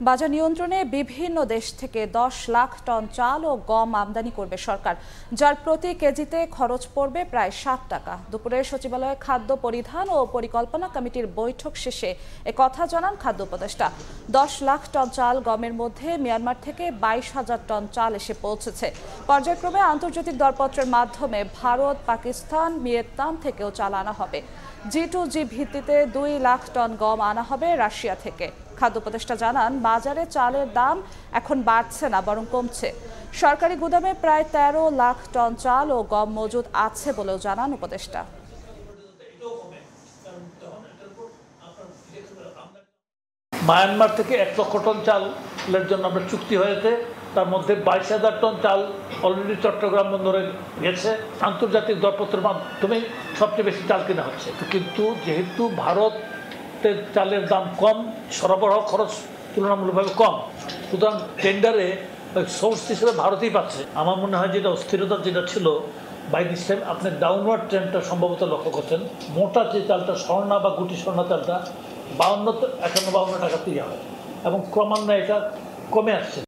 বাজার নিয়ন্ত্রণে বিভিন্ন দেশ থেকে 10 লাখ টন চাল ও গম আমদানি করবে সরকার, যার প্রতি কেজিতে খরচ পড়বে প্রায় 7 টাকা। দুপুরে সচিবালয়ে খাদ্য পরিধান ও পরিকল্পনা কমিটির বৈঠক শেষে একথা জানান খাদ্য উপদেষ্টা। 10 লাখ টন চাল গমের মধ্যে মিয়ানমার থেকে 22,000 টন চাল এসে পৌঁছেছে। পর্যায়ক্রমে আন্তর্জাতিক দরপত্রের মাধ্যমে ভারত, পাকিস্তান, ভিয়েতনাম থেকেও চাল আনা হবে। G2G ভিত্তিতে 2 লাখ টন গম আনা হবে রাশিয়া থেকে। খাদ্য উপদেষ্টা জানান, বাজারে চালের দাম এখন বাড়ছে না, বরং কমছে। সরকারি গুদামে প্রায় 13 লাখ টন চাল ও গম মজুদ আছে বলেও জানান উপদেষ্টা। মায়ানমার থেকে 1 লক্ষ টন চালের জন্য আমরা চুক্তি হয়েছে, তার মধ্যে 22,000 টন চাল অলরেডি চট্টগ্রাম বন্দরে গেছে। আন্তর্জাতিক দরপত্রের মাধ্যমে সবচেয়ে বেশি চাল কেনা হচ্ছে। কিন্তু যেহেতু ভারতের চালের দাম কম, সরবরাহ খরচ তুলনামূলকভাবে কম, সুতরাং টেন্ডারে সোর্স হিসেবে ভারতই পাচ্ছে। আমার মনে হয় যেটা অস্থিরতা যেটা ছিল বাই দিস টাইম, আপনি ডাউনওয়ার্ড ট্রেন্ডটা সম্ভবত লক্ষ্য করছেন। মোটা যে চালটা, স্বর্ণা বা গুটি স্বর্ণা চালটা 52 টাকাতেই হয় এবং ক্রমান্বয়ে এটা কমে আসছে।